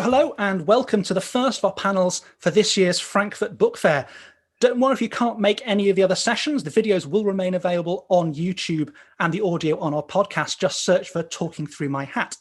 Hello and welcome to the first of our panels for this year's Frankfurt Book Fair. Don't worry if you can't make any of the other sessions, the videos will remain available on YouTube and the audio on our podcast. Just search for Talking Through My Hat.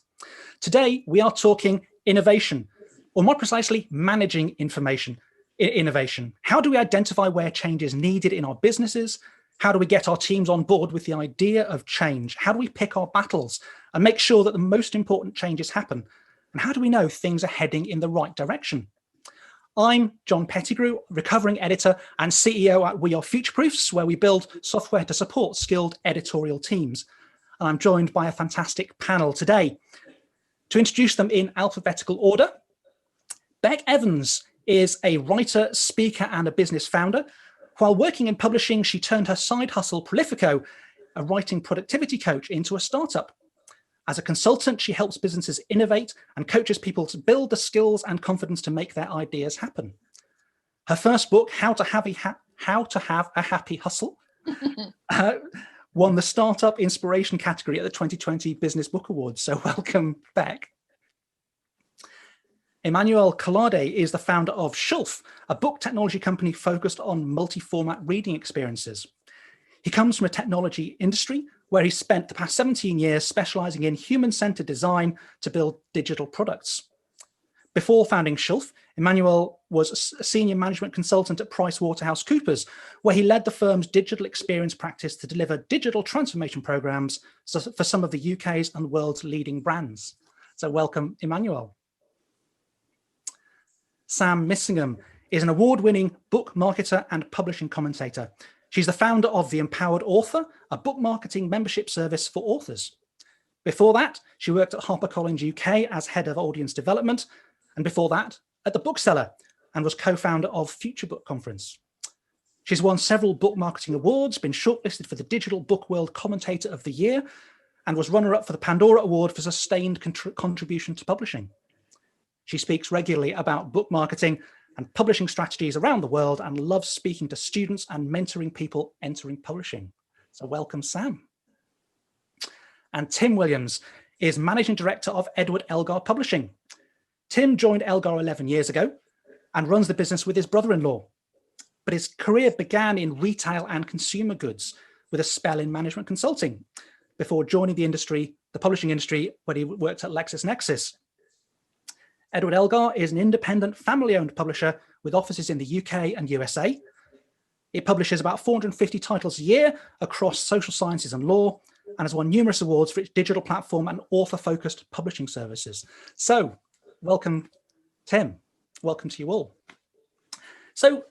Today, we are talking innovation, or more precisely, managing innovation. How do we identify where change is needed in our businesses? How do we get our teams on board with the idea of change? How do we pick our battles and make sure that the most important changes happen? And how do we know things are heading in the right direction? I'm John Pettigrew, recovering editor and CEO at We Are Futureproofs, where we build software to support skilled editorial teams. And I'm joined by a fantastic panel today. To introduce them in alphabetical order, Bec Evans is a writer, speaker, and a business founder. While working in publishing, she turned her side hustle, Prolifiko, a writing productivity coach, into a startup. As a consultant, she helps businesses innovate and coaches people to build the skills and confidence to make their ideas happen. Her first book, How to Have a Happy Hustle, won the Startup Inspiration category at the 2020 Business Book Awards. So welcome, Bec. Emmanuel Collade is the founder of Shulf, a book technology company focused on multi-format reading experiences. He comes from a technology industry where he spent the past 17 years specializing in human-centered design to build digital products. Before founding Shulf, Emmanuel was a senior management consultant at PricewaterhouseCoopers, where he led the firm's digital experience practice to deliver digital transformation programs for some of the UK's and world's leading brands. So welcome, Emmanuel. Sam Missingham is an award-winning book marketer and publishing commentator. She's the founder of The Empowered Author, a book marketing membership service for authors. Before that, she worked at HarperCollins UK as head of audience development, and before that, at The Bookseller, and was co-founder of Future Book Conference. She's won several book marketing awards, been shortlisted for the Digital Book World Commentator of the Year, and was runner-up for the Pandora Award for sustained contribution to publishing. She speaks regularly about book marketing and publishing strategies around the world and loves speaking to students and mentoring people entering publishing. So welcome, Sam. And Tim Williams is Managing Director of Edward Elgar Publishing. Tim joined Elgar 11 years ago and runs the business with his brother-in-law. But his career began in retail and consumer goods with a spell in management consulting before joining the publishing industry, when he worked at LexisNexis. Edward Elgar is an independent, family-owned publisher with offices in the UK and USA. It publishes about 450 titles a year across social sciences and law, and has won numerous awards for its digital platform and author-focused publishing services. So, welcome, Tim. Welcome to you all. So,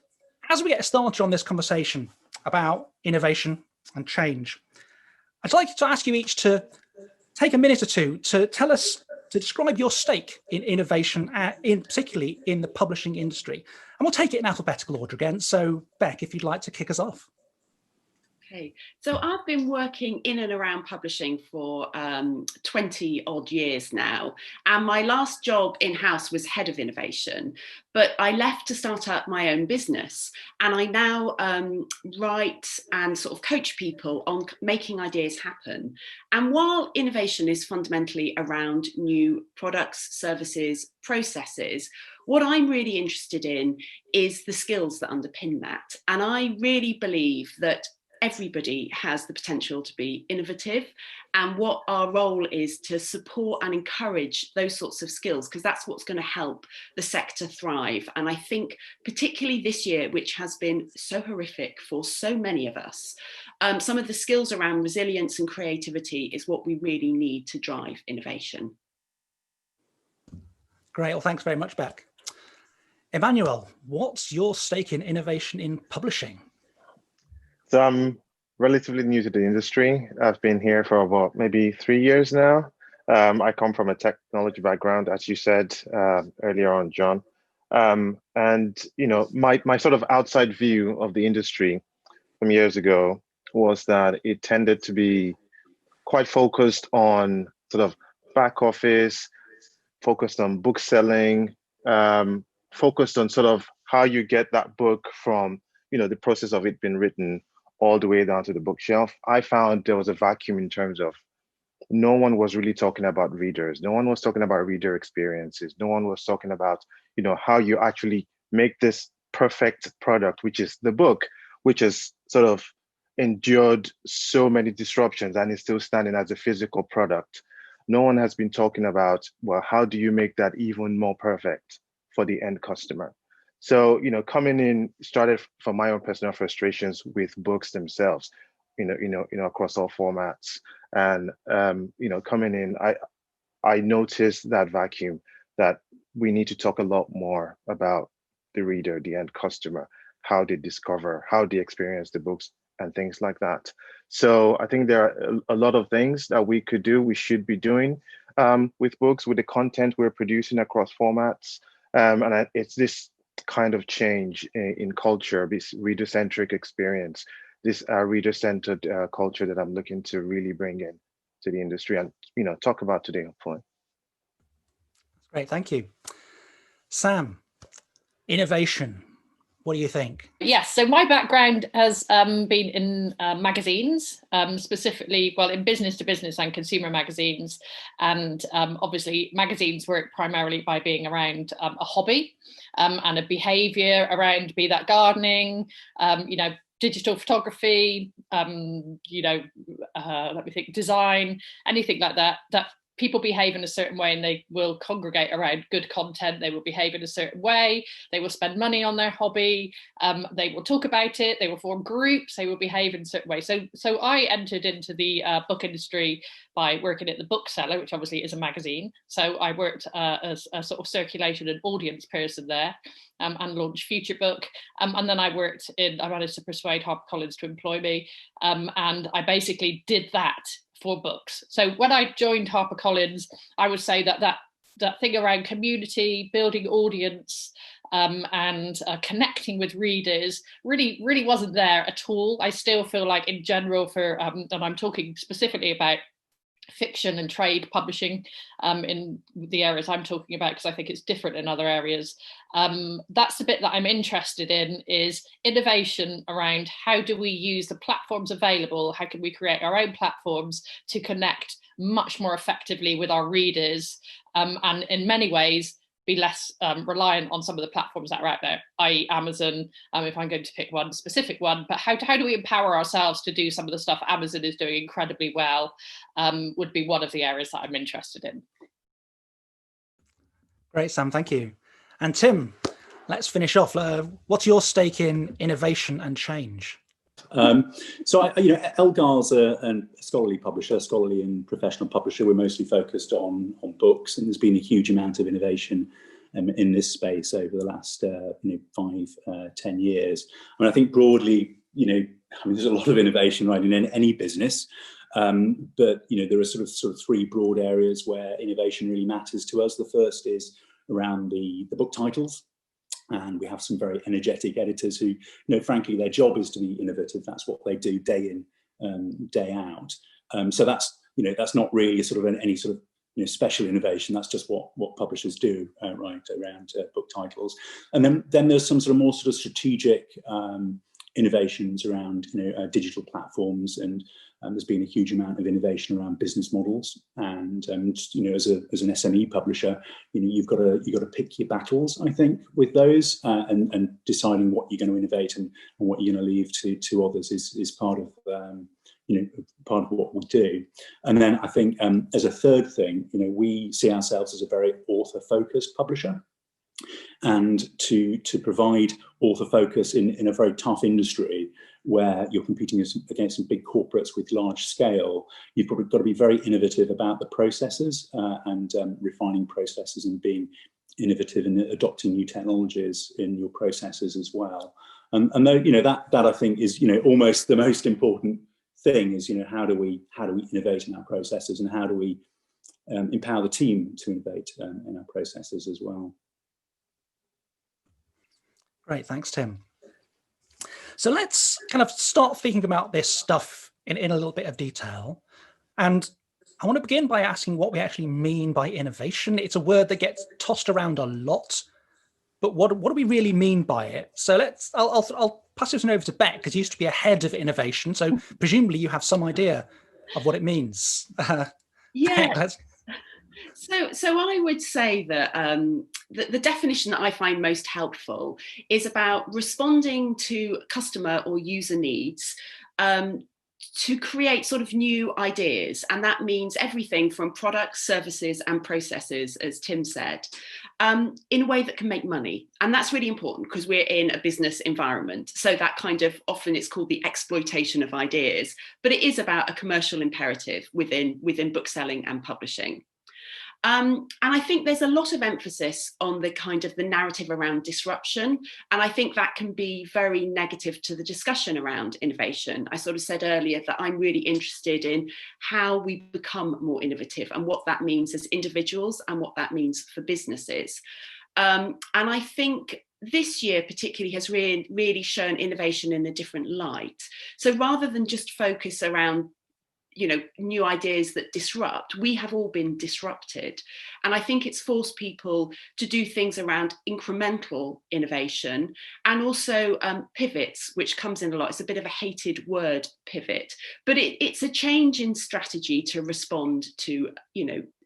as we get started on this conversation about innovation and change, I'd like to ask you each to take a minute or two to describe your stake in innovation, particularly in the publishing industry. And we'll take it in alphabetical order again. So, Bec, if you'd like to kick us off. Okay, so I've been working in and around publishing for 20 odd years now. And my last job in-house was head of innovation, but I left to start up my own business. And I now write and sort of coach people on making ideas happen. And while innovation is fundamentally around new products, services, processes, what I'm really interested in is the skills that underpin that. And I really believe that everybody has the potential to be innovative, and what our role is to support and encourage those sorts of skills, because that's what's going to help the sector thrive. And I think particularly this year, which has been so horrific for so many of us, some of the skills around resilience and creativity is what we really need to drive innovation. Great, well, thanks very much, Bec. Emmanuel, what's your stake in innovation in publishing? So I'm relatively new to the industry. I've been here for about maybe 3 years now. I come from a technology background, as you said earlier on, John. And you know, my sort of outside view of the industry from years ago was that it tended to be quite focused on sort of back office, focused on book selling, focused on sort of how you get that book from, you know, the process of it being written all the way down to the bookshelf. I found there was a vacuum in terms of no one was really talking about readers. No one was talking about reader experiences. No one was talking about, how you actually make this perfect product, which is the book, which has sort of endured so many disruptions and is still standing as a physical product. No one has been talking about, well, how do you make that even more perfect for the end customer? So, coming in, started from my own personal frustrations with books themselves, across all formats. And, coming in, I noticed that vacuum, that we need to talk a lot more about the reader, the end customer, how they discover, how they experience the books and things like that. So I think there are a lot of things that we could do, we should be doing with books, with the content we're producing across formats. It's this kind of change in culture, this reader-centric experience, this reader-centered culture that I'm looking to really bring in to the industry and talk about today, hopefully. Great, thank you. Sam, innovation, what do you think? Yes, so my background has been in magazines, specifically, well, in business to business and consumer magazines. And obviously magazines work primarily by being around a hobby and a behavior around, be that gardening, digital photography, let me think, design, anything like that, that people behave in a certain way and they will congregate around good content. They will behave in a certain way. They will spend money on their hobby. They will talk about it. They will form groups. They will behave in a certain way. So I entered into the book industry by working at the Bookseller, which obviously is a magazine. So I worked as a sort of circulation and audience person there. And launched Future Book. And then I managed to persuade HarperCollins to employ me. And I basically did that for books. So when I joined HarperCollins, I would say that thing around community, building audience, and connecting with readers really wasn't there at all. I still feel like in general and I'm talking specifically about fiction and trade publishing in the areas I'm talking about, because I think it's different in other areas. That's the bit that I'm interested in, is innovation around how do we use the platforms available, how can we create our own platforms to connect much more effectively with our readers, and in many ways be less reliant on some of the platforms that are out there, i.e. Amazon, if I'm going to pick one specific one. But how do we empower ourselves to do some of the stuff Amazon is doing incredibly well, would be one of the areas that I'm interested in. Great, Sam, thank you. And Tim, let's finish off. What's your stake in innovation and change? Elgar's a scholarly publisher, scholarly and professional publisher. We're mostly focused on books, and there's been a huge amount of innovation in this space over the last 5-10 years. I think broadly, there's a lot of innovation right in any business, but there are sort of three broad areas where innovation really matters to us. The first is around the book titles. And we have some very energetic editors who, frankly, their job is to be innovative. That's what they do day in, day out. So that's not really any sort of special innovation. That's just what publishers do, right, around book titles. And then there's some more strategic innovations around digital platforms, and there's been a huge amount of innovation around business models. And as an SME publisher, you've got to pick your battles, I think, with those, and deciding what you're going to innovate and what you're going to leave to others is part of part of what we do. And then I think as a third thing, we see ourselves as a very author-focused publisher. And to provide author focus in a very tough industry where you're competing against some big corporates with large scale, you've probably got to be very innovative about the processes and refining processes and being innovative and adopting new technologies in your processes as well. And that I think is almost the most important thing is how do we innovate in our processes, and how do we empower the team to innovate in our processes as well. Great, thanks, Tim. So let's kind of start thinking about this stuff in a little bit of detail. And I want to begin by asking what we actually mean by innovation. It's a word that gets tossed around a lot, but what do we really mean by it? So I'll pass this one over to Bec, because you used to be a head of innovation. So presumably you have some idea of what it means. Yeah. So I would say that the definition that I find most helpful is about responding to customer or user needs to create sort of new ideas. And that means everything from products, services, and processes, as Tim said, in a way that can make money. And that's really important because we're in a business environment. So that kind of, often it's called the exploitation of ideas, but it is about a commercial imperative within bookselling and publishing. And I think there's a lot of emphasis on the kind of the narrative around disruption. And I think that can be very negative to the discussion around innovation. I sort of said earlier that I'm really interested in how we become more innovative and what that means as individuals and what that means for businesses. And I think this year particularly has really shown innovation in a different light. So rather than just focus around new ideas that disrupt, we have all been disrupted. And I think it's forced people to do things around incremental innovation and also pivots, which comes in a lot. It's a bit of a hated word, pivot, but it's a change in strategy to respond to,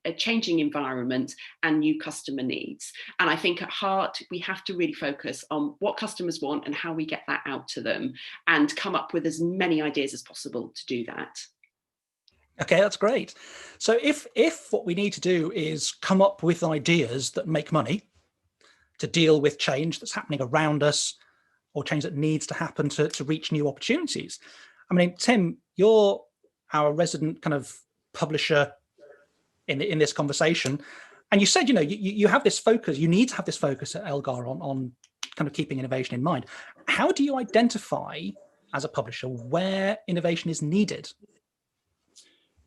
a changing environment and new customer needs. And I think at heart, we have to really focus on what customers want and how we get that out to them and come up with as many ideas as possible to do that. Okay, that's great. So if what we need to do is come up with ideas that make money to deal with change that's happening around us or change that needs to happen to reach new opportunities. I mean, Tim, you're our resident kind of publisher in this conversation. And you said, you have this focus, you need to have this focus at Elgar on kind of keeping innovation in mind. How do you identify as a publisher where innovation is needed?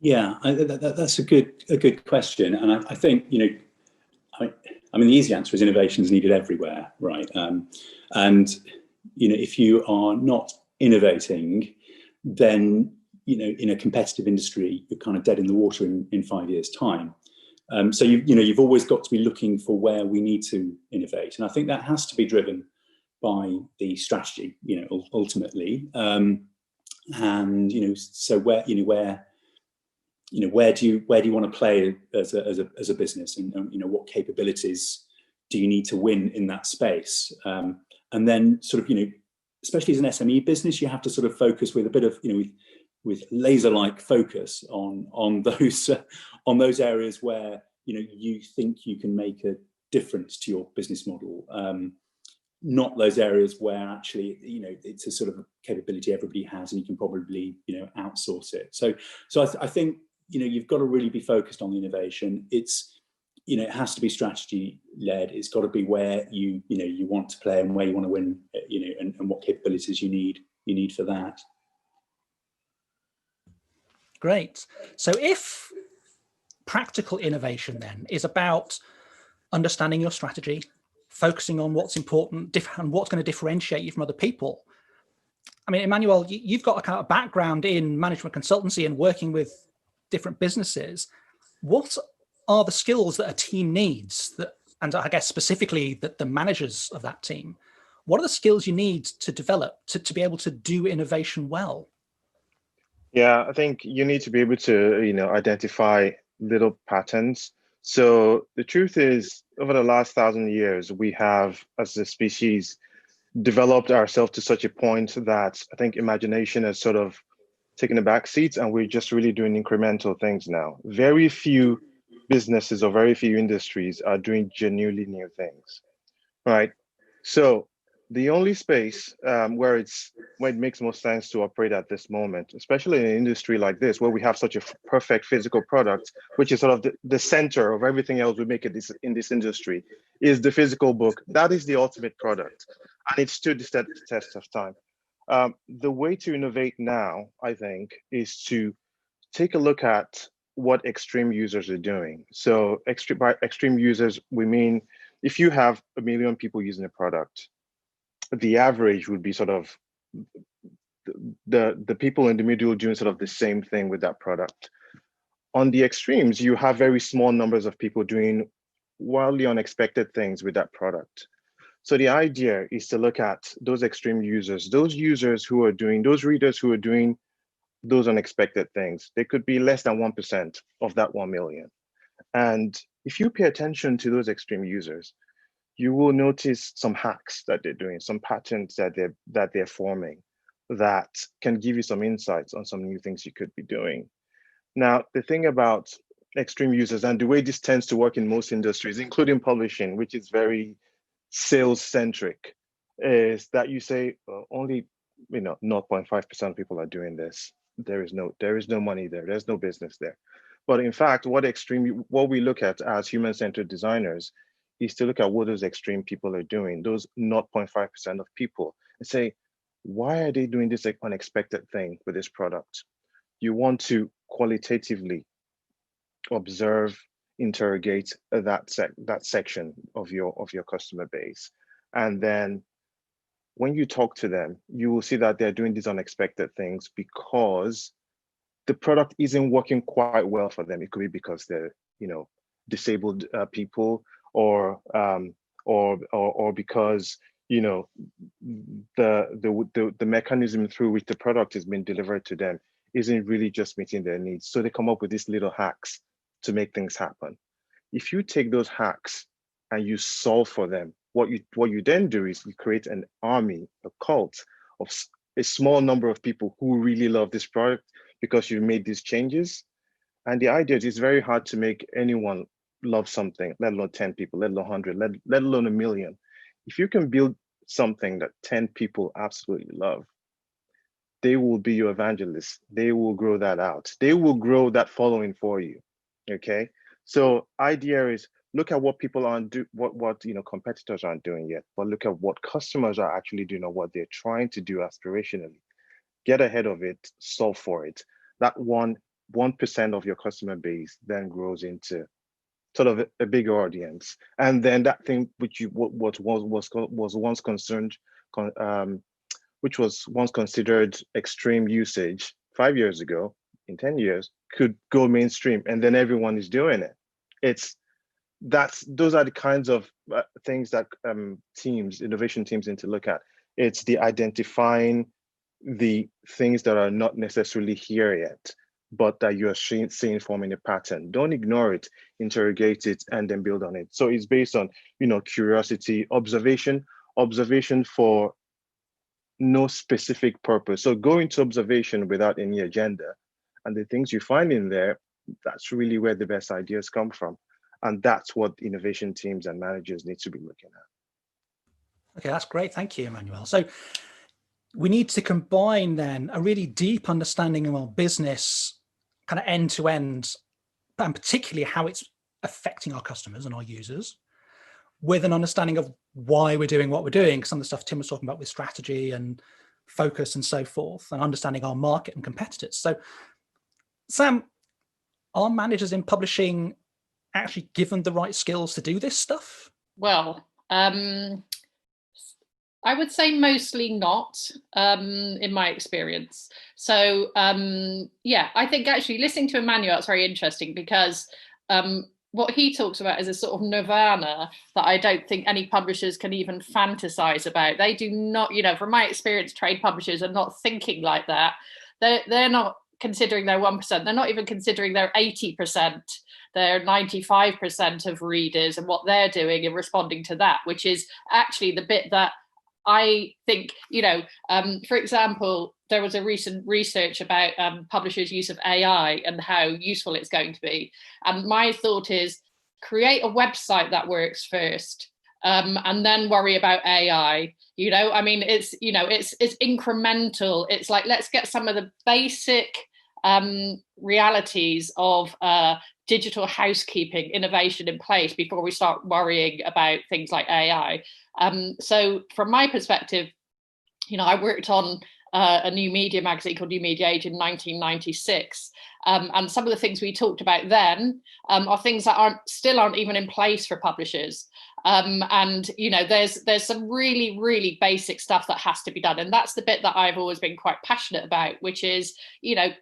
Yeah, that's a good question, and I think the easy answer is innovation is needed everywhere, right? And if you are not innovating, then in a competitive industry you're kind of dead in the water in 5 years' time. So you've always got to be looking for where we need to innovate, and I think that has to be driven by the strategy, ultimately, and so where do you want to play as a business, and what capabilities do you need to win in that space, and then sort of especially as an SME business, you have to sort of focus with a bit of with laser-like focus on those areas where you think you can make a difference to your business model, not those areas where actually it's a sort of capability everybody has and you can probably outsource it. So I think you've got to really be focused on the innovation. It's it has to be strategy led. It's got to be where you want to play and where you want to win, and what capabilities you need for that. Great. So if practical innovation then is about understanding your strategy, focusing on what's important and what's going to differentiate you from other people. I mean, Emmanuel, you've got a kind of background in management consultancy and working with different businesses. What are the skills that a team needs, and I guess specifically that the managers of that team, what are the skills you need to develop to be able to do innovation well? Yeah, I think you need to be able to, identify little patterns. So the truth is, over the last 1,000 years, we have, as a species, developed ourselves to such a point that I think imagination has sort of taken a back seat, and we're just really doing incremental things now. Very few businesses or very few industries are doing genuinely new things, right? So the only space where it makes most sense to operate at this moment, especially in an industry like this, where we have such a perfect physical product, which is sort of the center of everything else we make in this industry, is the physical book. That is the ultimate product, and it stood the test of time. The way to innovate now, I think, is to take a look at what extreme users are doing. So by extreme users, we mean if you have 1 million people using a product, the average would be sort of the people in the middle doing sort of the same thing with that product. On the extremes, you have very small numbers of people doing wildly unexpected things with that product. So the idea is to look at those extreme users, those readers who are doing those unexpected things. They could be less than 1% of that 1 million. And if you pay attention to those extreme users, you will notice some hacks that they're doing, some patterns that they're forming that can give you some insights on some new things you could be doing. Now, the thing about extreme users and the way this tends to work in most industries, including publishing, which is very sales centric, is that you say only 0.5% of people are doing this. There is no money there. There's no business there. But in fact, what we look at as human-centered designers is to look at what those extreme people are doing, those 0.5% of people, and say, why are they doing this unexpected thing with this product? You want to qualitatively observe, interrogate that section of your customer base. And then when you talk to them, you will see that they're doing these unexpected things because the product isn't working quite well for them. It could be because they're, disabled people, or because the mechanism through which the product is being delivered to them isn't really just meeting their needs. So they come up with these little hacks to make things happen. If you take those hacks and you solve for them, what you then do is you create an army, a cult of a small number of people who really love this product because you made these changes. And the idea is it's very hard to make anyone love something, let alone 10 people, let alone 100, let alone 1 million. If you can build something that 10 people absolutely love, they will be your evangelists. They will grow that out. They will grow that following for you. Okay. So idea is look at what people aren't what competitors aren't doing yet, but look at what customers are actually doing or what they're trying to do aspirationally. Get ahead of it, solve for it. That 1% of your customer base then grows into sort of a bigger audience, and then that thing which was once concerned, which was once considered extreme usage 5 years ago, in 10 years could go mainstream, and then everyone is doing it. Those are the kinds of things that innovation teams need to look at. It's the identifying the things that are not necessarily here yet, but that you're seeing forming a pattern. Don't ignore it, interrogate it, and then build on it. So it's based on, curiosity, observation for no specific purpose. So go into observation without any agenda. And the things you find in there, that's really where the best ideas come from. And that's what innovation teams and managers need to be looking at. Okay, that's great. Thank you, Emmanuel. So we need to combine then a really deep understanding of our business, kind of end to end, and particularly how it's affecting our customers and our users, with an understanding of why we're doing what we're doing. Some of the stuff Tim was talking about with strategy and focus and so forth, and understanding our market and competitors. So Sam, are managers in publishing actually given the right skills to do this stuff? Well, I would say mostly not, in my experience. So I think actually listening to Emmanuel, it's very interesting because what he talks about is a sort of nirvana that I don't think any publishers can even fantasize about. They do not, from my experience, trade publishers are not thinking like that. They're not considering their 1%. They're not even considering their 80%, their 95% of readers and what they're doing and responding to that, which is actually the bit that I think, for example, there was a recent research about publishers' use of AI and how useful it's going to be. And my thought is create a website that works first, and then worry about AI. It's incremental. It's like, let's get some of the basic realities of digital housekeeping innovation in place before we start worrying about things like AI. So from my perspective, I worked on a new media magazine called New Media Age in 1996. And some of the things we talked about then are things that aren't even in place for publishers. And there's some really basic stuff that has to be done, and that's the bit that I've always been quite passionate about, which is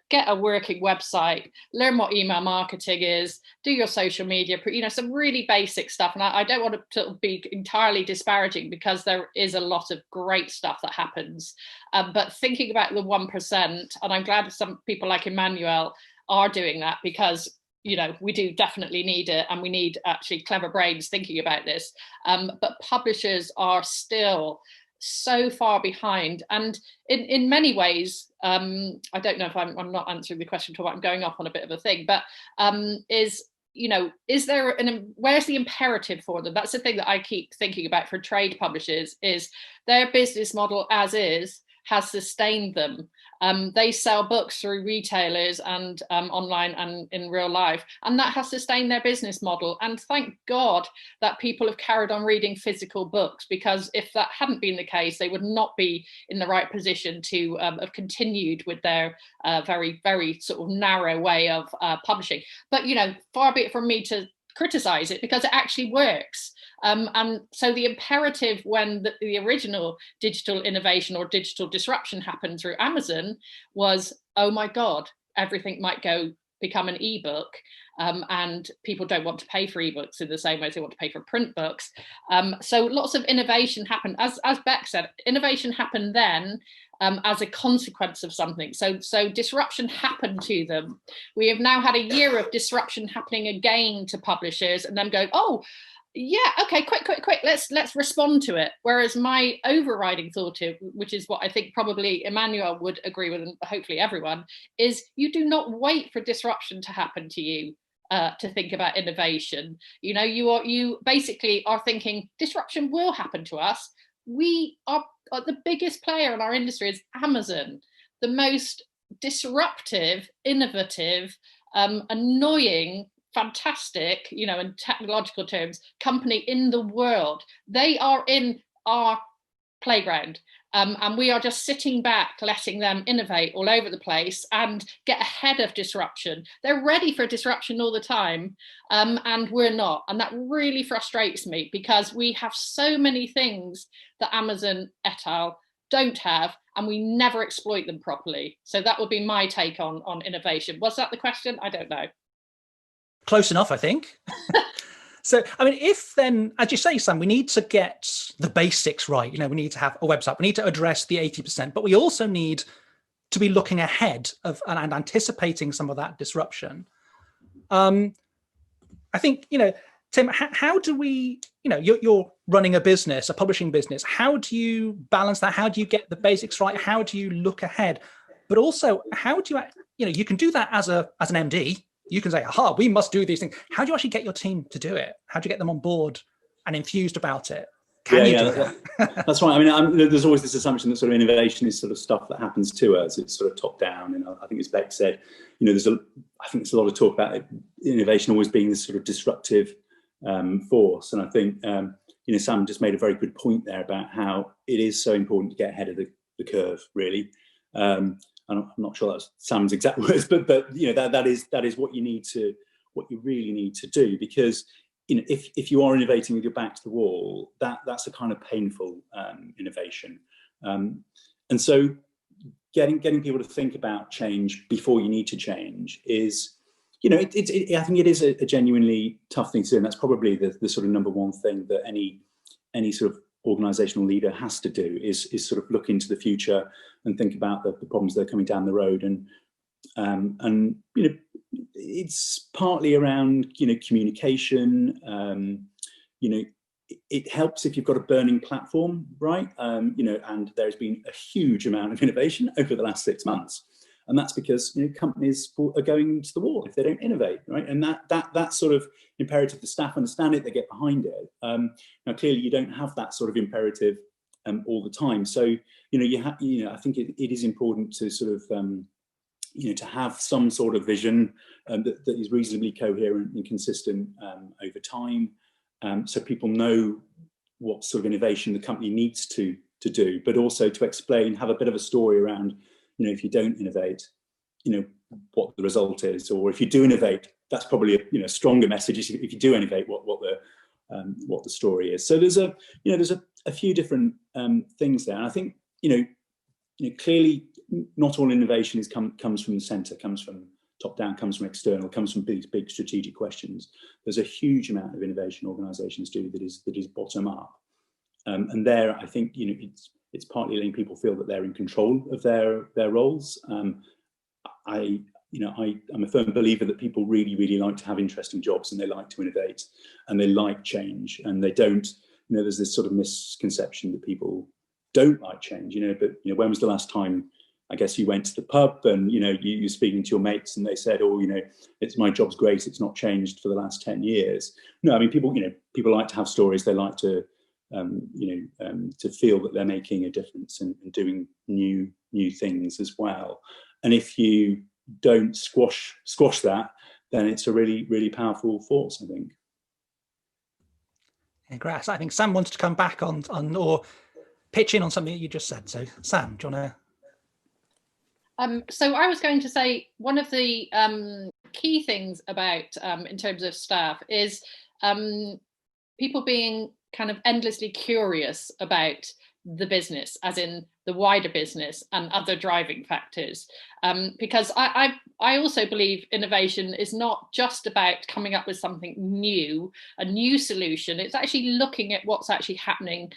get a working website, learn what email marketing is, do your social media, some really basic stuff. And I don't want to be entirely disparaging, because there is a lot of great stuff that happens, but thinking about the 1%, and I'm glad some people like Emmanuel are doing that, because we do definitely need it, and we need actually clever brains thinking about this. But publishers are still so far behind, and in many ways, I don't know if I'm not answering the question at all, I'm going off on a bit of a thing, but is there where's the imperative for them? That's the thing that I keep thinking about for trade publishers, is their business model as is has sustained them. They sell books through retailers and online and in real life, and that has sustained their business model. And thank God that people have carried on reading physical books, because if that hadn't been the case, they would not be in the right position to have continued with their very, very sort of narrow way of publishing. But far be it from me to criticize it, because it actually works. And so the imperative when the original digital innovation or digital disruption happened through Amazon was, oh my God, everything might become an ebook, and people don't want to pay for ebooks in the same way as they want to pay for print books. So lots of innovation happened, as Bec said, innovation happened then as a consequence of something. So disruption happened to them. We have now had a year of disruption happening again to publishers, and them going, oh, yeah, okay, quick, let's respond to it. Whereas my overriding thought, which is what I think probably Emmanuel would agree with, and hopefully everyone, is you do not wait for disruption to happen to you to think about innovation. You basically are thinking disruption will happen to us. We are the biggest player in our industry is Amazon, the most disruptive, innovative, annoying, fantastic, in technological terms, company in the world. They are in our playground, and we are just sitting back, letting them innovate all over the place and get ahead of disruption. They're ready for disruption all the time, and we're not. And that really frustrates me, because we have so many things that Amazon et al. Don't have, and we never exploit them properly. So that would be my take on innovation. Was that the question? I don't know. Close enough, I think. So, I mean, if then, as you say, Sam, we need to get the basics right. We need to have a website. We need to address the 80%, but we also need to be looking ahead of and anticipating some of that disruption. I think, Tim, how do we, you're running a business, a publishing business. How do you balance that? How do you get the basics right? How do you look ahead? But also, how do you, you can do that as an MD. You can say, aha, we must do these things. How do you actually get your team to do it? How do you get them on board and enthused about it? Can you do that? That's right. I mean, there's always this assumption that sort of innovation is sort of stuff that happens to us. It's sort of top down. And I think as Bec said, I think there's a lot of talk about innovation always being this sort of disruptive force. And I think, Sam just made a very good point there about how it is so important to get ahead of the curve, really. I'm not sure that's Sam's exact words, but that is what you really need to do, because if you are innovating with your back to the wall, that's a kind of painful innovation, and so getting people to think about change before you need to change is, I think it is a genuinely tough thing to do, and that's probably the sort of number one thing that any sort of organizational leader has to do is sort of look into the future and think about the problems that are coming down the road. And it's partly around communication. It helps if you've got a burning platform, right? And there's been a huge amount of innovation over the last 6 months, and that's because companies are going to the wall if they don't innovate, right? And that's sort of imperative. The staff understand it, they get behind it. Now clearly you don't have that sort of imperative all the time, so I think it is important to sort of to have some sort of vision that is reasonably coherent and consistent over time, so people know what sort of innovation the company needs to do, but also to explain, have a bit of a story around, if you don't innovate, what the result is, or if you do innovate, that's probably a stronger message. If you do innovate, what what the story is. So there's a few different things there, and I think clearly not all innovation comes from the centre, comes from top down, comes from external, comes from big strategic questions. There's a huge amount of innovation organisations do that is bottom up, and there I think it's partly letting people feel that they're in control of their roles. I'm a firm believer that people really like to have interesting jobs, and they like to innovate, and they like change, and they don't. There's this sort of misconception that people don't like change. But when was the last time, I guess, you went to the pub and you're speaking to your mates and they said, "Oh, it's my job's great. It's not changed for the last 10 years." No, I mean, people like to have stories. They like to to feel that they're making a difference and doing new things as well. And if you don't squash that, then it's a really powerful force, I think. Yeah, great. I think Sam wants to come back on or pitch in on something that you just said. So Sam, do you want to? So I was going to say one of the key things about in terms of staff is people being kind of endlessly curious about the business, as in the wider business and other driving factors. Because I also believe innovation is not just about coming up with something new, a new solution. It's actually looking at what's actually happening,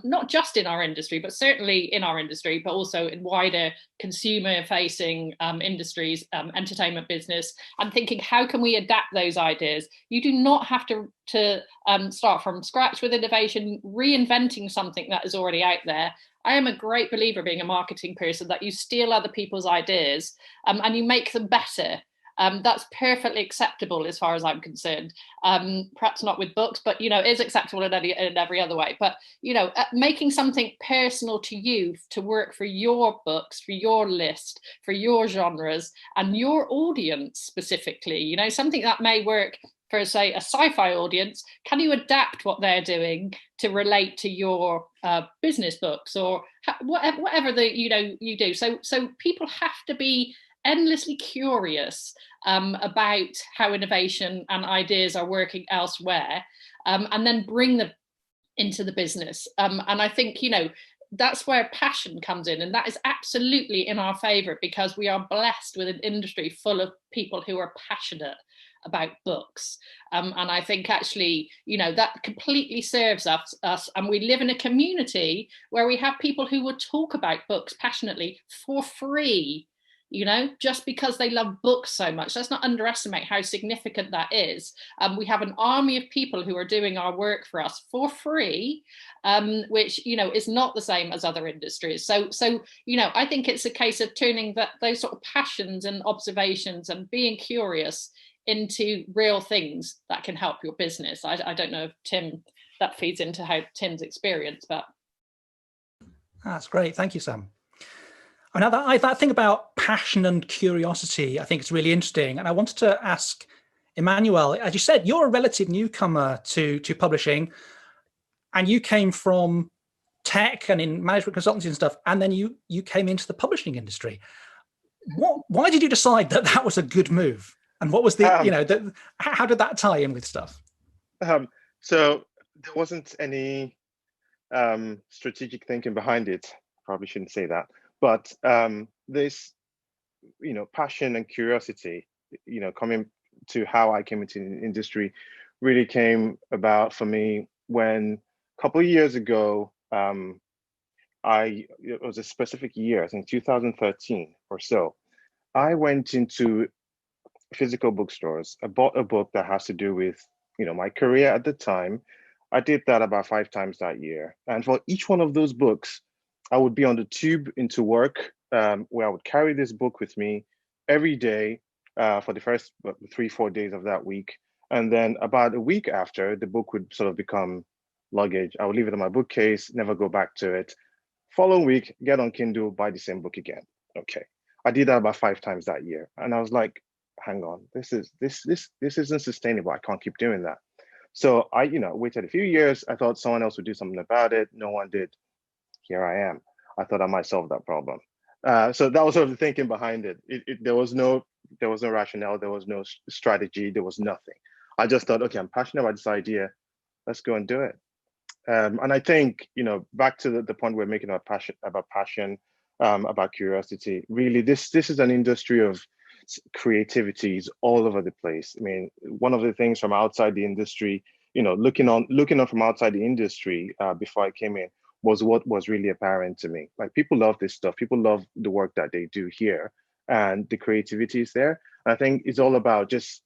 not just in our industry, but certainly in our industry, but also in wider consumer-facing industries, entertainment business, and thinking, how can we adapt those ideas? You do not have to start from scratch with innovation, reinventing something that is already out there. I am a great believer, being a marketing person, that you steal other people's ideas and you make them better. That's perfectly acceptable as far as I'm concerned. Perhaps not with books, but it is acceptable in every other way. But making something personal to you, to work for your books, for your list, for your genres, and your audience specifically. Something that may work for, say, a sci-fi audience. Can you adapt what they're doing to relate to your business books or whatever that you do? So people have to be endlessly curious about how innovation and ideas are working elsewhere, and then bring them into the business. And I think that's where passion comes in, and that is absolutely in our favour, because we are blessed with an industry full of people who are passionate about books, and I think actually that completely serves us, and we live in a community where we have people who will talk about books passionately for free, just because they love books so much. Let's not underestimate how significant that is. We have an army of people who are doing our work for us for free, which is not the same as other industries. So I think it's a case of turning those sort of passions and observations and being curious into real things that can help your business. I don't know if Tim, that feeds into how Tim's experience, but that's great. Thank you, Sam. Now that thing about passion and curiosity, I think it's really interesting. And I wanted to ask Emmanuel, as you said, you're a relative newcomer to publishing, and you came from tech and in management consultancy and stuff, and then you came into the publishing industry. Why did you decide that was a good move? And what was the, how did that tie in with stuff? So there wasn't any strategic thinking behind it. Probably shouldn't say that. But this, passion and curiosity, coming to how I came into the industry really came about for me when a couple of years ago, it was a specific year, I think 2013 or so, I went into physical bookstores. I bought a book that has to do with, my career at the time. I did that about 5 times that year. And for each one of those books, I would be on the tube into work, where I would carry this book with me every day for the first 3-4 days of that week. And then about a week after, the book would sort of become luggage. I would leave it on my bookcase, never go back to it. Following week, get on Kindle, buy the same book again. Okay. I did that about 5 times that year. And I was like, hang on, this isn't sustainable. I can't keep doing that. So I, waited a few years. I thought someone else would do something about it. No one did. Here I am. I thought I might solve that problem. So that was sort of the thinking behind it. There was no rationale. There was no strategy. There was nothing. I just thought, okay, I'm passionate about this idea. let's go and do it. And I think, back to the point we're making about passion, about curiosity. Really, this is an industry of creativities all over the place. I mean, one of the things from outside the industry, looking on from outside the industry before I came in, was what was really apparent to me. Like, people love this stuff. People love the work that they do here, and the creativity is there. And I think it's all about just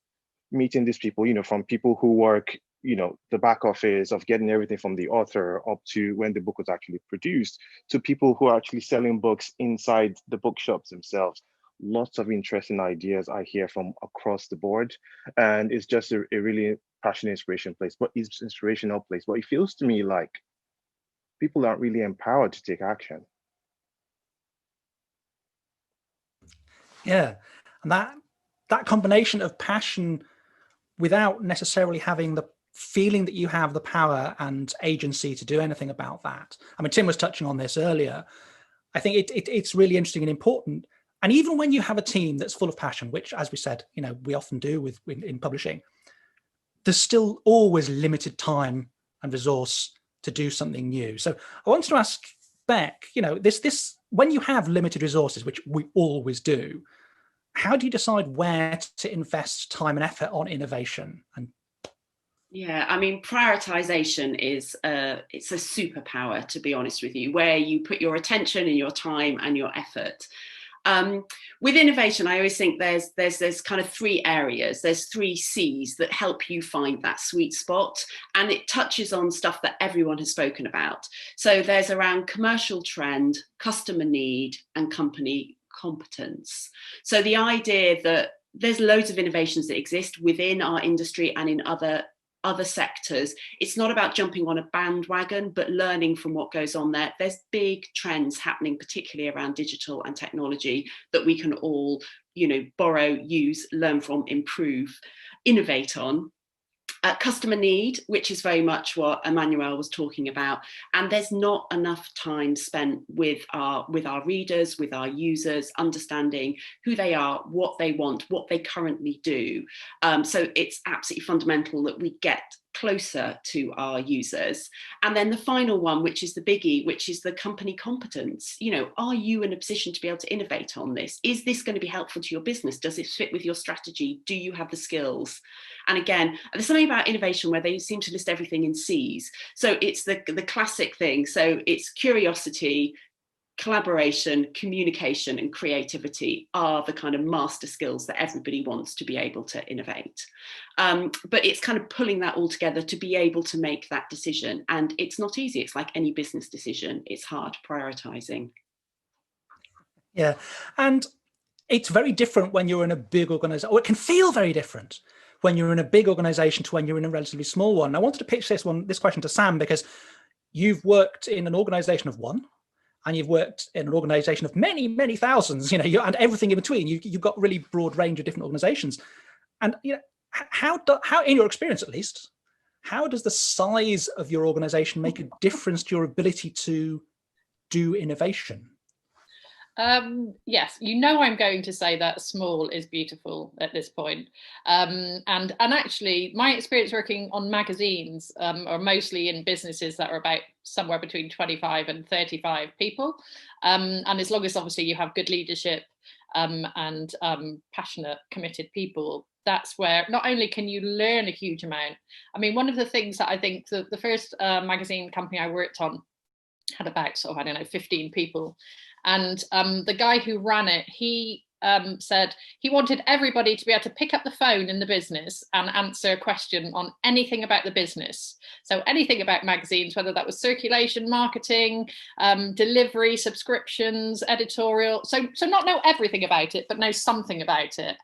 meeting these people, from people who work, the back office of getting everything from the author up to when the book was actually produced, to people who are actually selling books inside the bookshops themselves. Lots of interesting ideas I hear from across the board. And it's just a really passionate, inspirational place, but it's an inspirational place. But it feels to me like people aren't really empowered to take action. Yeah, and that combination of passion without necessarily having the feeling that you have the power and agency to do anything about that. I mean, Tim was touching on this earlier. I think it's really interesting and important. And even when you have a team that's full of passion, which, as we said, we often do in publishing, there's still always limited time and resource to do something new. So I wanted to ask Bec, this when you have limited resources, which we always do, how do you decide where to invest time and effort on innovation? And yeah, I mean, prioritization is it's a superpower, to be honest with you, where you put your attention and your time and your effort. With innovation, I always think there's kind of three areas. There's 3 C's that help you find that sweet spot, and it touches on stuff that everyone has spoken about. So there's around commercial trend, customer need, and company competence. So the idea that there's loads of innovations that exist within our industry and in other sectors. It's not about jumping on a bandwagon, but learning from what goes on there. There's big trends happening, particularly around digital and technology, that we can all, borrow, use, learn from, improve, innovate on. Customer need, which is very much what Emmanuel was talking about, and there's not enough time spent with our readers, with our users, understanding who they are, what they want, what they currently do. So it's absolutely fundamental that we get closer to our users. And then the final one, which is the biggie, which is the company competence. Are you in a position to be able to innovate on this? Is this going to be helpful to your business? Does it fit with your strategy? Do you have the skills? And again, there's something about innovation where they seem to list everything in C's. So it's the classic thing. So it's curiosity, collaboration, communication, and creativity are the kind of master skills that everybody wants to be able to innovate. But it's kind of pulling that all together to be able to make that decision. And it's not easy. It's like any business decision. It's hard prioritizing. Yeah. And it's very different when you're in a big organization, or it can feel very different when you're in a big organization to when you're in a relatively small one. I wanted to pitch this question to Sam, because you've worked in an organization of one, and you've worked in an organization of many, many thousands, and everything in between. You've got really broad range of different organizations. And how, in your experience at least, how does the size of your organization make a difference to your ability to do innovation? Yes, I'm going to say that small is beautiful at this point. And actually, my experience working on magazines are mostly in businesses that are about somewhere between 25 and 35 people. And as long as obviously you have good leadership and passionate, committed people, that's where not only can you learn a huge amount. I mean, one of the things that I think the first magazine company I worked on had about 15 people. And the guy who ran it, he said he wanted everybody to be able to pick up the phone in the business and answer a question on anything about the business. So anything about magazines, whether that was circulation, marketing, delivery, subscriptions, editorial. So not know everything about it, but know something about it.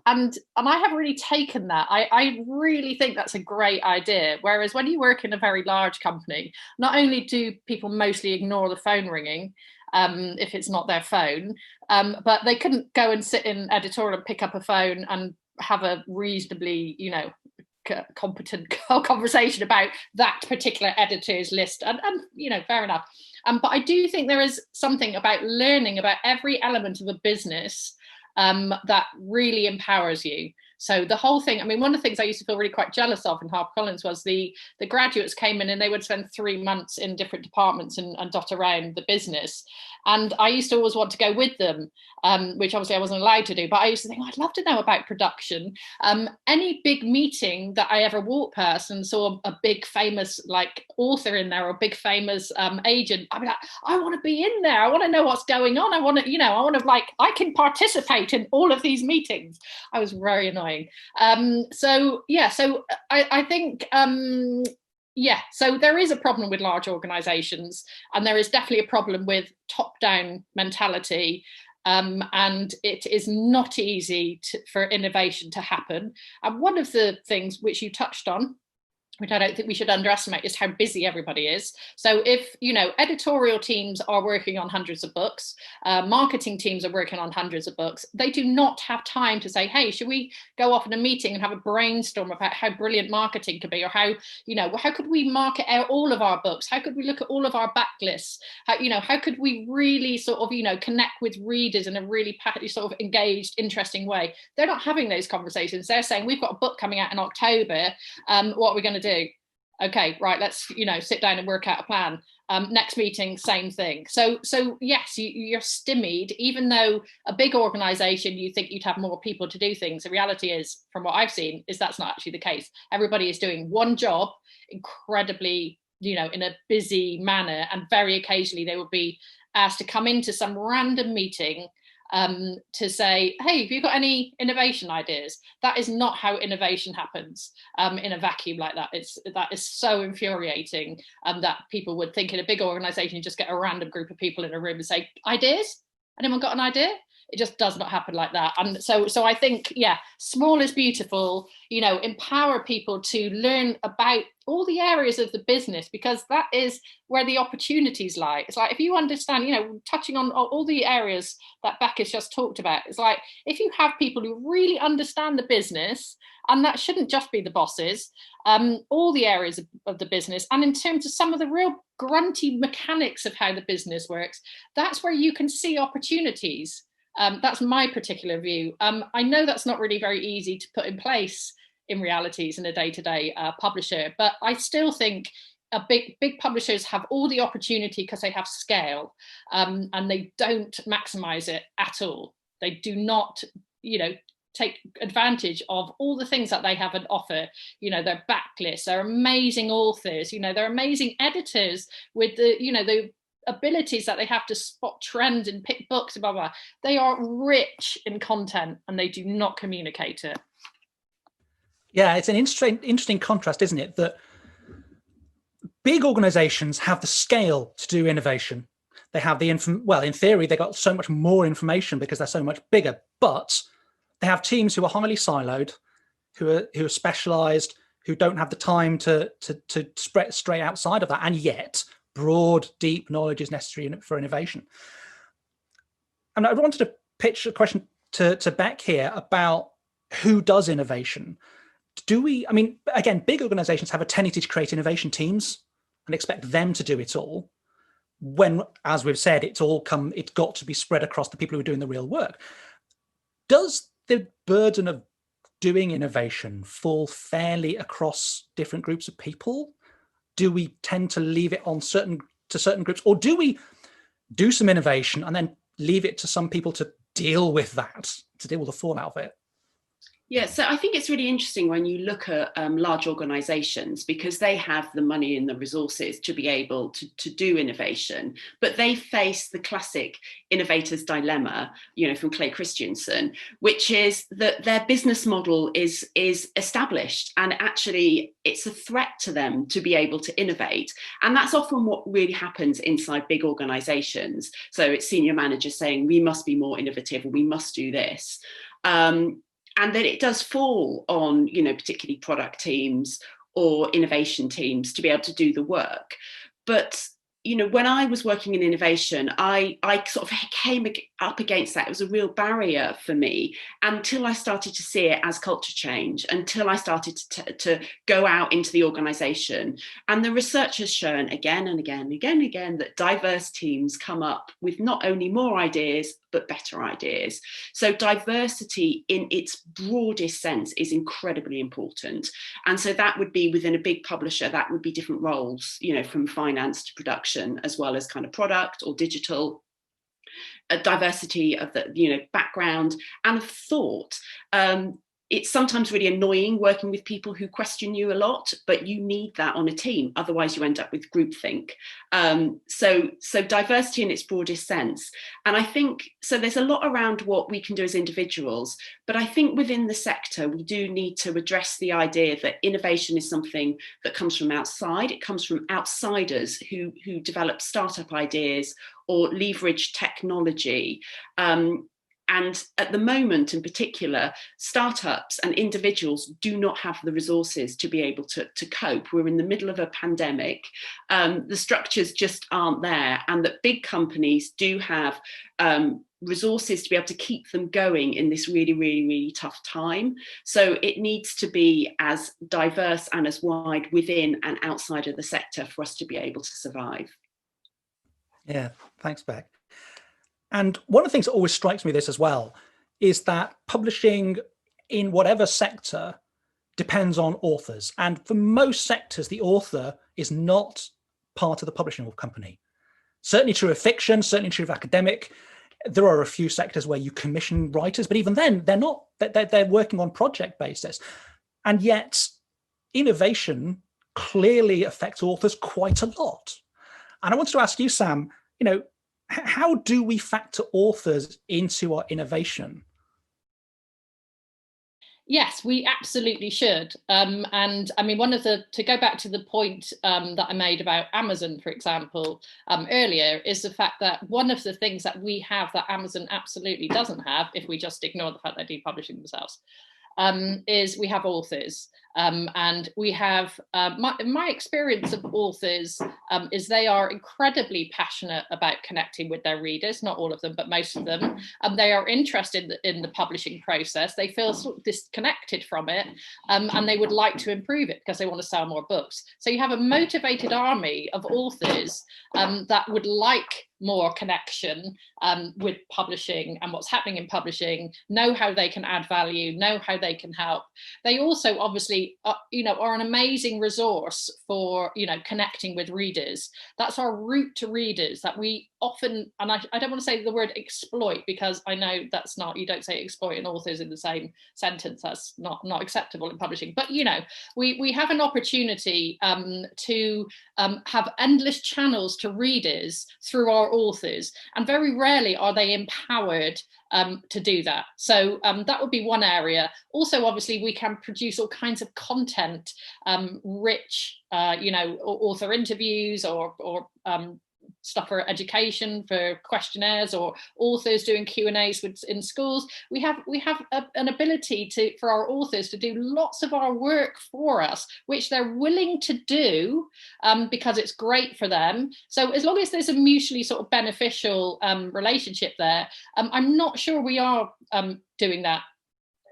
And I have really taken that. I really think that's a great idea. Whereas when you work in a very large company, not only do people mostly ignore the phone ringing, if it's not their phone, but they couldn't go and sit in editorial and pick up a phone and have a reasonably, competent conversation about that particular editor's list. And fair enough. But I do think there is something about learning about every element of a business that really empowers you. So the whole thing, I mean, one of the things I used to feel really quite jealous of in HarperCollins was the graduates came in and they would spend 3 months in different departments and dot around the business. And I used to always want to go with them, which obviously I wasn't allowed to do, but I used to think, I'd love to know about production. Any big meeting that I ever walked past and saw a big famous like author in there or a big famous agent, I'd be like, I want to be in there. I want to know what's going on. I want to like, I can participate in all of these meetings. I was very annoying. So I think, so there is a problem with large organizations, and there is definitely a problem with top-down mentality. And it is not easy for innovation to happen. And one of the things which you touched on, which I don't think we should underestimate, is how busy everybody is. So if, editorial teams are working on hundreds of books, marketing teams are working on hundreds of books, they do not have time to say, hey, should we go off in a meeting and have a brainstorm about how brilliant marketing could be, or how could we market out all of our books? How could we look at all of our backlists? How could we really sort of, connect with readers in a really sort of engaged, interesting way? They're not having those conversations. They're saying, we've got a book coming out in October. What are we going to do? Okay, right, let's sit down and work out a plan. Next meeting, same thing. So yes, you're stymied. Even though a big organization, you think you'd have more people to do things, the reality is, from what I've seen, is that's not actually the case. Everybody is doing one job incredibly, in a busy manner, and very occasionally they will be asked to come into some random meeting to say, hey, have you got any innovation ideas? That is not how innovation happens in a vacuum like that. That is so infuriating that people would think in a big organization, you just get a random group of people in a room and say, ideas? Anyone got an idea? It just does not happen like that. And so I think, small is beautiful, empower people to learn about all the areas of the business, because that is where the opportunities lie. It's like, if you understand, touching on all the areas that Bec has just talked about, it's like, if you have people who really understand the business, and that shouldn't just be the bosses, all the areas of the business, and in terms of some of the real grunty mechanics of how the business works, that's where you can see opportunities. That's my particular view. I know that's not really very easy to put in place in realities in a day-to-day publisher, but I still think big publishers have all the opportunity because they have scale, and they don't maximize it at all. They do not, take advantage of all the things that they have on offer. Their backlists, they're amazing authors, they're amazing editors with the abilities that they have to spot trends and pick books, blah, blah. They are rich in content and they do not communicate it. Yeah, it's an interesting contrast, isn't it? That big organizations have the scale to do innovation. They have in theory, they got so much more information because they're so much bigger, but they have teams who are highly siloed, who are specialized, who don't have the time to spread straight outside of that, and yet broad, deep knowledge is necessary for innovation. And I wanted to pitch a question to Bec here about who does innovation. Again, big organizations have a tendency to create innovation teams and expect them to do it all, when, as we've said, it's got to be spread across the people who are doing the real work. Does the burden of doing innovation fall fairly across different groups of people? Do we tend to leave it on certain groups, or do we do some innovation and then leave it to some people to deal with the fallout of it? Yeah, so I think it's really interesting when you look at large organizations, because they have the money and the resources to be able to do innovation, but they face the classic innovator's dilemma, from Clay Christensen, which is that their business model is established, and actually it's a threat to them to be able to innovate. And that's often what really happens inside big organizations. So it's senior managers saying, we must be more innovative, we must do this. And then it does fall on, particularly product teams or innovation teams to be able to do the work. But, when I was working in innovation, I sort of came up against that. It was a real barrier for me until I started to see it as culture change, until I started to go out into the organization. And the research has shown again and again and again and again that diverse teams come up with not only more ideas, but better ideas. So diversity in its broadest sense is incredibly important. And so that would be within a big publisher, that would be different roles, you know, from finance to production, as well as kind of product or digital. A diversity of the, you know, background and of thought. It's sometimes really annoying working with people who question you a lot, but you need that on a team. Otherwise, you end up with groupthink. So diversity in its broadest sense. And I think, so there's a lot around what we can do as individuals, but I think within the sector, we do need to address the idea that innovation is something that comes from outside. It comes from outsiders who develop startup ideas or leverage technology. And at the moment, in particular, startups and individuals do not have the resources to be able to cope. We're in the middle of a pandemic. The structures just aren't there, and that big companies do have resources to be able to keep them going in this really, really, really tough time. So it needs to be as diverse and as wide within and outside of the sector for us to be able to survive. Yeah, thanks, Bec. And one of the things that always strikes me this as well is that publishing in whatever sector depends on authors. And for most sectors, the author is not part of the publishing company. Certainly true of fiction, certainly true of academic. There are a few sectors where you commission writers, but even then they're not, they're working on project basis. And yet innovation clearly affects authors quite a lot. And I wanted to ask you, Sam, you know, how do we factor authors into our innovation? Yes, we absolutely should. And I mean, to go back to the point that I made about Amazon, for example, earlier, is the fact that one of the things that we have that Amazon absolutely doesn't have, if we just ignore the fact they do publishing themselves, is we have authors. And we have, my experience of authors is they are incredibly passionate about connecting with their readers, not all of them, but most of them. They are interested in the publishing process. They feel sort of disconnected from it, and they would like to improve it because they want to sell more books. So you have a motivated army of authors that would like more connection with publishing and what's happening in publishing, know how they can add value, know how they can help. They also obviously are an amazing resource for connecting with readers. That's our route to readers that we often, and I don't want to say the word exploit, because I know that's not, you don't say exploit and authors in the same sentence. That's not acceptable in publishing. But we have an opportunity to have endless channels to readers through our authors, and very rarely are they empowered to do that. So that would be one area. Also, obviously, we can produce all kinds of content, rich, author interviews or stuff for education, for questionnaires, or authors doing Q&As in schools. We have an ability for our authors to do lots of our work for us, which they're willing to do because it's great for them. So as long as there's a mutually sort of beneficial relationship there, I'm not sure we are doing that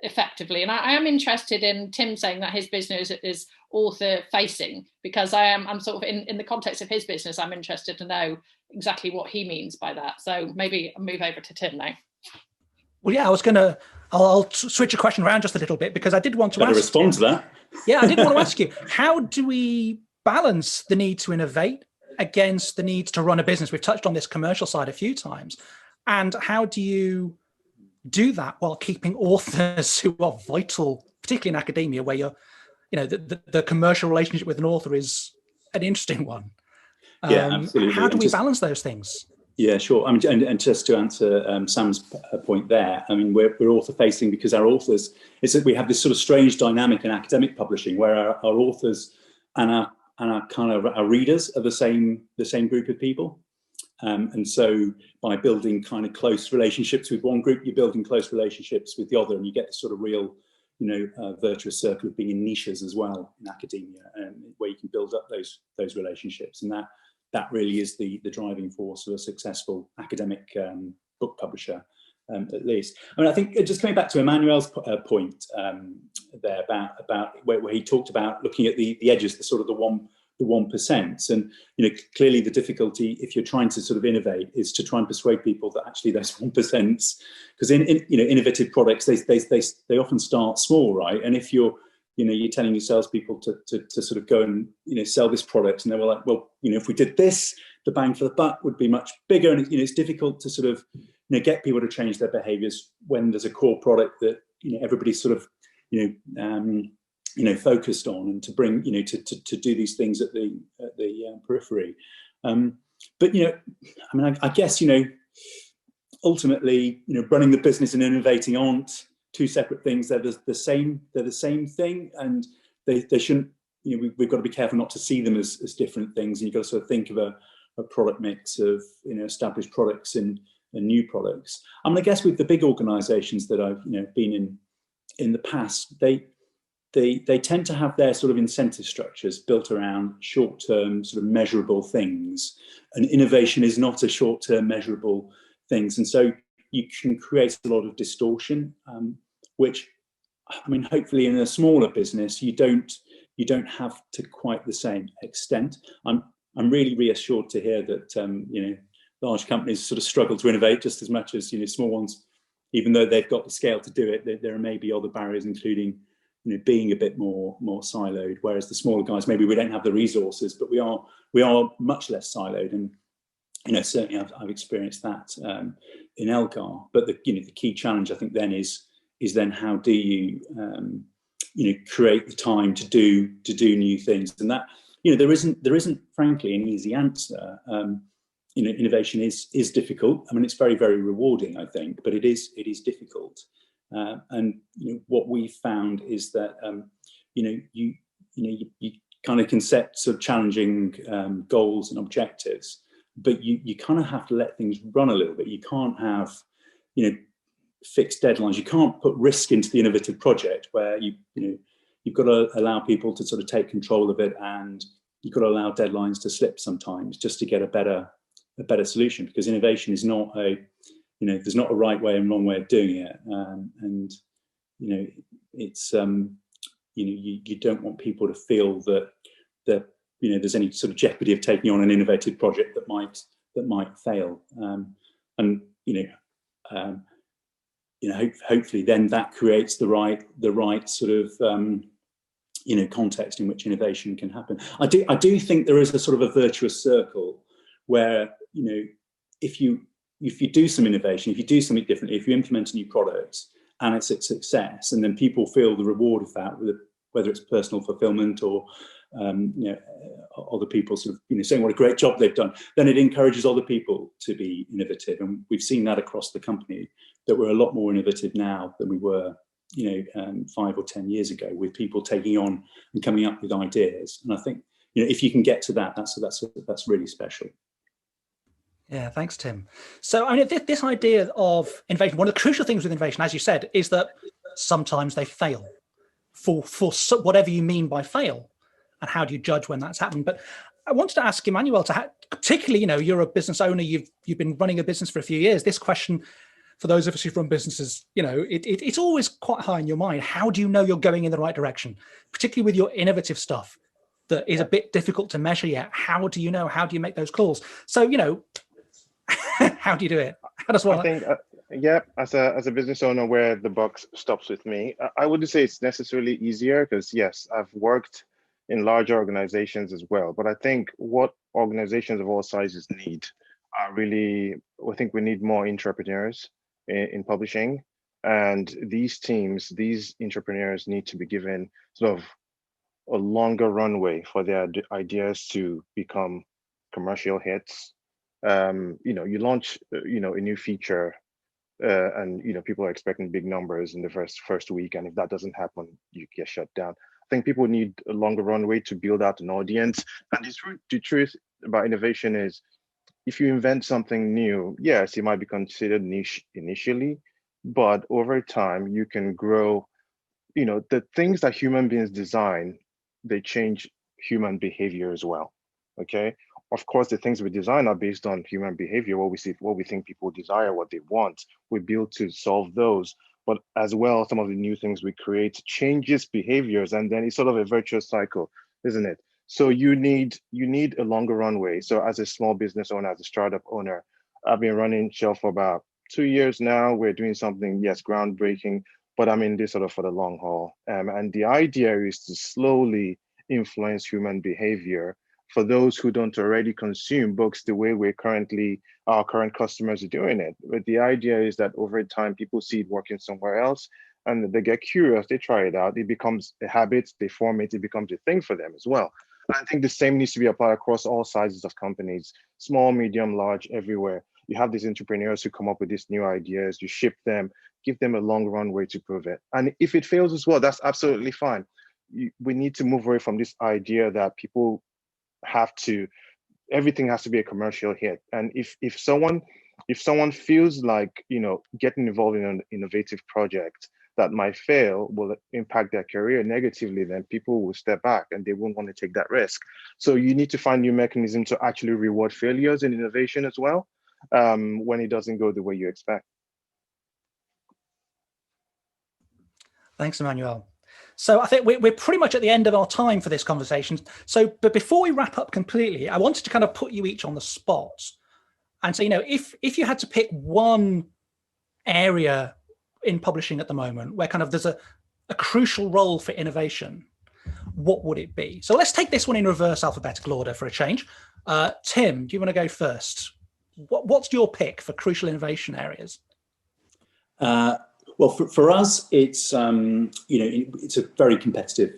effectively. And I am interested in Tim saying that his business is author facing, because I'm sort of in the context of his business, I'm interested to know exactly what he means by that. So maybe I'll move over to Tim now. Well, yeah, I'll switch a question around just a little bit, because I did want to respond to that. Yeah, I did want to ask you, how do we balance the need to innovate against the need to run a business? We've touched on this commercial side a few times. And how do you do that while keeping authors who are vital, particularly in academia, where the commercial relationship with an author is an interesting one? Yeah, absolutely. How do we balance those things? Yeah, sure. I mean, and just to answer Sam's point there, I mean, we're author facing because our authors, is that we have this sort of strange dynamic in academic publishing where our authors and our readers are the same group of people. And so by building kind of close relationships with one group, you're building close relationships with the other, and you get this sort of real, virtuous circle of being in niches as well in academia, where you can build up those relationships. And that really is the driving force of a successful academic book publisher, at least. I mean, I think just coming back to Emmanuel's point there about where he talked about looking at the edges, the 1%. And clearly the difficulty, if you're trying to sort of innovate, is to try and persuade people that actually those 1%, because in innovative products, they often start small, right? And if you're telling your salespeople to sort of go and sell this product, and they were like, well, if we did this, the bang for the buck would be much bigger. And it's difficult to sort of get people to change their behaviours when there's a core product that everybody's sort of focused on, and to bring to do these things at the periphery. But I guess ultimately running the business and innovating aren't two separate things. They're the same thing, and they shouldn't. We've got to be careful not to see them as different things. And you've got to sort of think of a product mix of established products and new products. I guess with the big organisations that I've been in the past, they tend to have their sort of incentive structures built around short-term sort of measurable things, and innovation is not a short-term measurable things, and so you can create a lot of distortion, which hopefully in a smaller business you don't have to quite the same extent. I'm really reassured to hear that large companies sort of struggle to innovate just as much as small ones, even though they've got the scale to do it. There may be other barriers, including being a bit more siloed, whereas the smaller guys, maybe we don't have the resources, but we are much less siloed. And certainly I've experienced that in Elgar. But the key challenge, I think, then is then how do you create the time to do new things, and that there isn't frankly an easy answer. Innovation is difficult. It's very, very rewarding, I think, but it is difficult. And what we found is that you kind of can set sort of challenging goals and objectives, but you kind of have to let things run a little bit. You can't have fixed deadlines. You can't put risk into the innovative project where you've got to allow people to sort of take control of it, and you've got to allow deadlines to slip sometimes just to get a better solution, because innovation is not there's not a right way and wrong way of doing it, and it's you don't want people to feel that there's any sort of jeopardy of taking on an innovative project that might fail, and hopefully then that creates the right sort of context in which innovation can happen. I do think there is a sort of a virtuous circle where if you do some innovation, if you do something differently, if you implement a new product and it's a success, and then people feel the reward of that, whether it's personal fulfillment or other people sort of saying what a great job they've done, then it encourages other people to be innovative. And we've seen that across the company, that we're a lot more innovative now than we were 5 or 10 years ago, with people taking on and coming up with ideas. And I think if you can get to that, that's really special. Yeah, thanks, Tim. So this idea of innovation, one of the crucial things with innovation, as you said, is that sometimes they fail for whatever you mean by fail, and how do you judge when that's happened. But I wanted to ask Emmanuel, particularly, you're a business owner, you've been running a business for a few years. This question, for those of us who run businesses, it's always quite high in your mind. How do you know you're going in the right direction, particularly with your innovative stuff that is a bit difficult to measure yet? How do you know? How do you make those calls? So, how do you do it? How does one? I think, as a business owner, where the buck stops with me, I wouldn't say it's necessarily easier, because yes, I've worked in larger organizations as well. But I think what organizations of all sizes need are really, I think we need more entrepreneurs in publishing. And these teams, these entrepreneurs need to be given sort of a longer runway for their ideas to become commercial hits. You launch, a new feature, and people are expecting big numbers in the first week, and if that doesn't happen, you get shut down. I think people need a longer runway to build out an audience. And the truth about innovation is, if you invent something new, yes, it might be considered niche initially, but over time you can grow. The things that human beings design, they change human behavior as well. Okay. Of course, the things we design are based on human behavior, what we see, what we think people desire, what they want. We build to solve those. But as well, some of the new things we create changes behaviors, and then it's sort of a virtuous cycle, isn't it? So you need a longer runway. So as a small business owner, as a startup owner, I've been running Shell for about 2 years now. We're doing something, yes, groundbreaking, but I'm in this sort of for the long haul. And the idea is to slowly influence human behavior for those who don't already consume books the way our current customers are doing it. But the idea is that over time, people see it working somewhere else and they get curious, they try it out, it becomes a habit, they form it, it becomes a thing for them as well. And I think the same needs to be applied across all sizes of companies, small, medium, large, everywhere. You have these entrepreneurs who come up with these new ideas, you ship them, give them a long runway to prove it. And if it fails as well, that's absolutely fine. We need to move away from this idea that people everything has to be a commercial hit. And if someone feels like, getting involved in an innovative project that might fail will impact their career negatively, then people will step back and they won't want to take that risk. So you need to find new mechanisms to actually reward failures in innovation as well, when it doesn't go the way you expect. Thanks, Emmanuel. So I think we're pretty much at the end of our time for this conversation. So, but before we wrap up completely, I wanted to kind of put you each on the spot and say, if you had to pick one area in publishing at the moment where kind of there's a crucial role for innovation, what would it be? So let's take this one in reverse alphabetical order for a change. Tim, do you want to go first? What's your pick for crucial innovation areas? Well, for us, it's it's a very competitive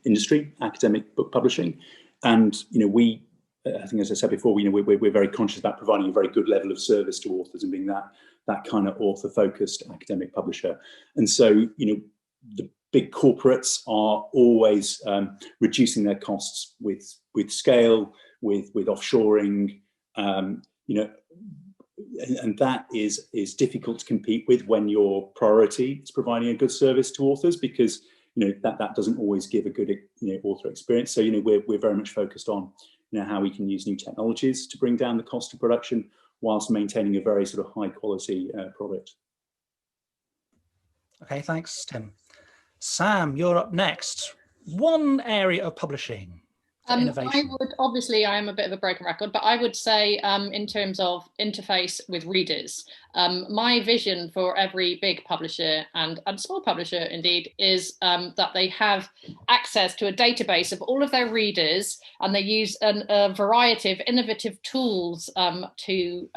industry, academic book publishing, and I think, as I said before, we're very conscious about providing a very good level of service to authors and being that kind of author-focused academic publisher. And so, the big corporates are always reducing their costs with scale, with offshoring, and that is difficult to compete with when your priority is providing a good service to authors, because that doesn't always give a good author experience. So we're very much focused on how we can use new technologies to bring down the cost of production whilst maintaining a very sort of high quality product. Okay, thanks, Tim. Sam, you're up next. One area of publishing. Innovation. I am a bit of a broken record, but I would say in terms of interface with readers, my vision for every big publisher and small publisher indeed is that they have access to a database of all of their readers, and they use a variety of innovative tools to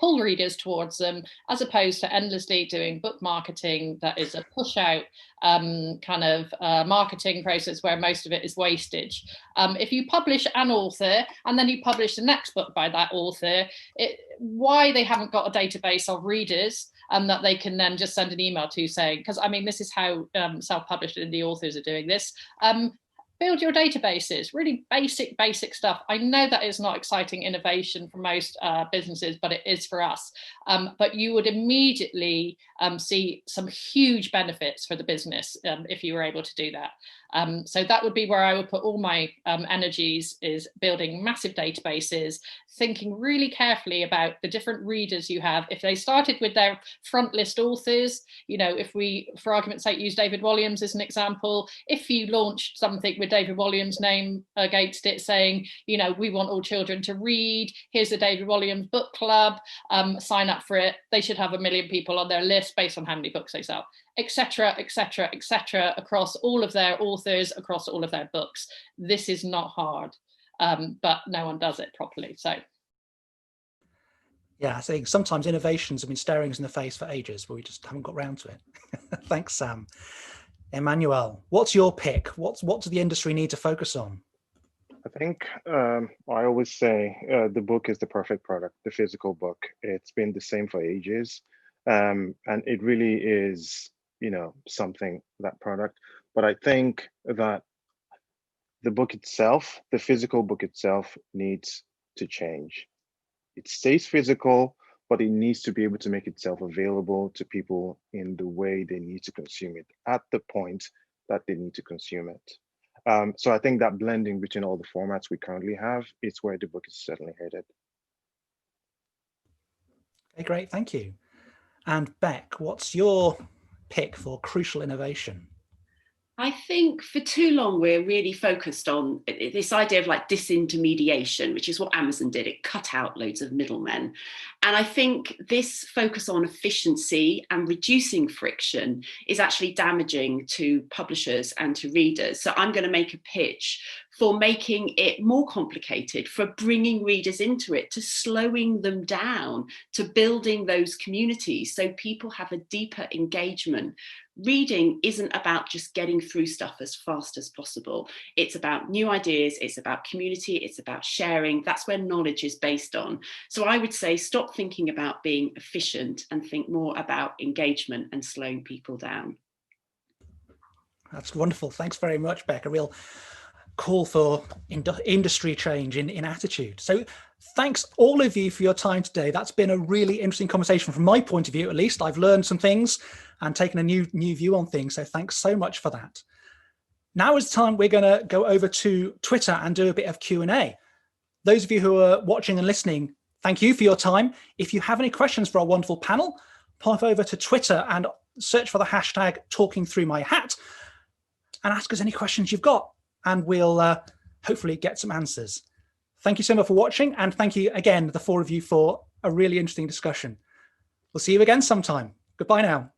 pull readers towards them, as opposed to endlessly doing book marketing that is a push out kind of marketing process where most of it is wastage. If you publish an author and then you publish the next book by that author, why they haven't got a database of readers that they can then just send an email to saying, because I mean, this is how self-published indie authors are doing this. Build your databases, really basic stuff. I know that is not exciting innovation for most businesses, but it is for us. But you would immediately see some huge benefits for the business if you were able to do that. So that would be where I would put all my energies, is building massive databases, thinking really carefully about the different readers you have. If they started with their front list authors, if we, for argument's sake, use David Walliams as an example, if you launched something with David Walliams' name against it saying, we want all children to read, here's the David Walliams book club, sign up for it, they should have 1 million people on their list based on how many books they sell, etc., etc., etc., across all of their authors, across all of their books. This is not hard, but no one does it properly. So, yeah, I think sometimes innovations have been staring us in the face for ages, but we just haven't got round to it. Thanks, Sam. Emmanuel, what's your pick? What does the industry need to focus on? I think I always say the book is the perfect product, the physical book. It's been the same for ages. And it really is, something, that product. But I think that the book itself, the physical book itself, needs to change. It stays physical, but it needs to be able to make itself available to people in the way they need to consume it, at the point that they need to consume it. So I think that blending between all the formats we currently have is where the book is certainly headed. Okay, great, thank you. And Bec, what's your pick for crucial innovation? I think for too long, we're really focused on this idea of like disintermediation, which is what Amazon did. It cut out loads of middlemen. And I think this focus on efficiency and reducing friction is actually damaging to publishers and to readers. So I'm going to make a pitch for making it more complicated, for bringing readers into it, to slowing them down, to building those communities so people have a deeper engagement. Reading isn't about just getting through stuff as fast as possible. It's about new ideas, it's about community, it's about sharing. That's where knowledge is based on. So I would say stop thinking about being efficient and think more about engagement and slowing people down. That's wonderful. Thanks very much, Bec. A real call for industry change in attitude. So thanks all of you for your time today. That's been a really interesting conversation from my point of view, at least. I've learned some things and taken a new view on things. So thanks so much for that. Now is the time we're going to go over to Twitter and do a bit of Q&A. Those of you who are watching and listening, thank you for your time. If you have any questions for our wonderful panel, pop over to Twitter and search for the hashtag #TalkingThroughMyHat and ask us any questions you've got, and we'll hopefully get some answers. Thank you so much for watching, and thank you again, the four of you, for a really interesting discussion. We'll see you again sometime. Goodbye now.